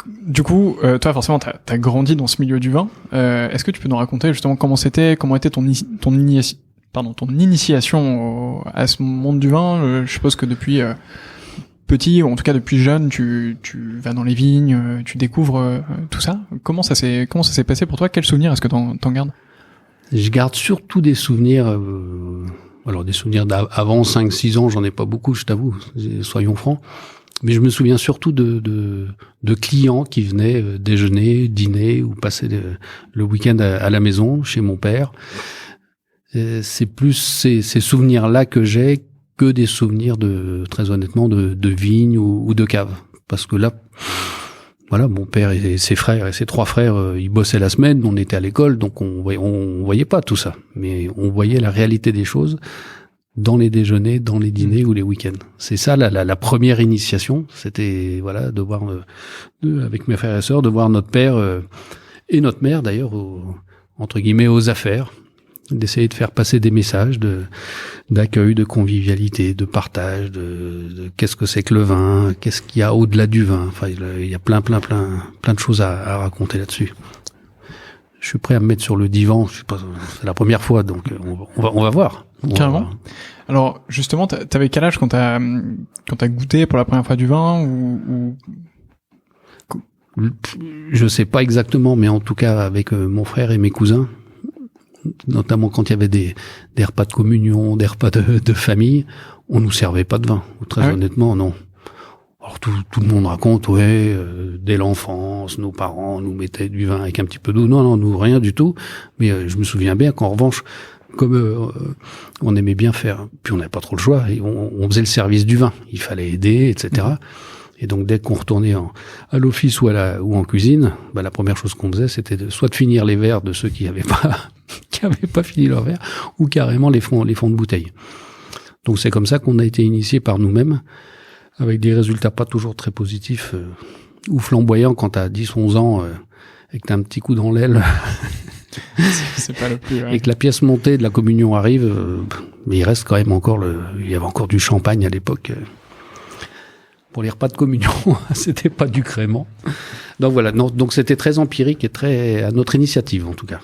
du coup, toi, forcément, t'as grandi dans ce milieu du vin. Est-ce que tu peux nous raconter justement comment était ton initiation à ce monde du vin? Je suppose que depuis petit, ou en tout cas depuis jeune, tu vas dans les vignes, tu découvres tout ça. Comment ça s'est passé pour toi? Quels souvenirs est-ce que t'en gardes? Je garde surtout des souvenirs, alors des souvenirs d'avant 5-6 ans, j'en ai pas beaucoup, je t'avoue, soyons francs. Mais je me souviens surtout de clients qui venaient déjeuner, dîner ou passer le week-end à la maison chez mon père. C'est plus ces souvenirs-là que j'ai que des souvenirs très honnêtement, de vignes ou de caves. Parce que là, voilà, mon père et ses frères et ses 3 frères, ils bossaient la semaine, on était à l'école, donc on voyait pas tout ça. Mais on voyait la réalité des choses dans les déjeuners, dans les dîners ou les week-ends. C'est ça la première initiation, c'était voilà de voir avec mes frères et sœurs, de voir notre père et notre mère d'ailleurs entre guillemets aux affaires, d'essayer de faire passer des messages d'accueil, de convivialité, de partage, de qu'est-ce que c'est que le vin, qu'est-ce qu'il y a au-delà du vin. Enfin, il y a plein de choses à raconter là-dessus. Je suis prêt à me mettre sur le divan. Je sais pas, c'est la première fois, donc on va voir. Carrément. Alors justement, t'avais quel âge quand t'as goûté pour la première fois du vin ou... Je sais pas exactement, mais en tout cas avec mon frère et mes cousins, notamment quand il y avait des repas de communion, des repas de famille, on nous servait pas de vin. Très honnêtement, non. Alors tout le monde raconte, dès l'enfance, nos parents nous mettaient du vin avec un petit peu d'eau. Non, nous rien du tout. Mais je me souviens bien qu'en revanche, comme on aimait bien faire, puis on n'avait pas trop le choix, et on faisait le service du vin. Il fallait aider, etc. Et donc dès qu'on retournait à l'office ou en cuisine, la première chose qu'on faisait, c'était soit de finir les verres de ceux qui avaient pas fini leur verre, ou carrément les fonds de bouteille. Donc c'est comme ça qu'on a été initié par nous-mêmes, avec des résultats pas toujours très positifs ou flamboyants quand t'as 10-11 ans et que t'as un petit coup dans l'aile. C'est pas le plus. Et que la pièce montée de la communion arrive, mais il reste quand même il y avait encore du champagne à l'époque. Pour les repas de communion, c'était pas du crément. Donc voilà, donc c'était très empirique et très à notre initiative en tout cas.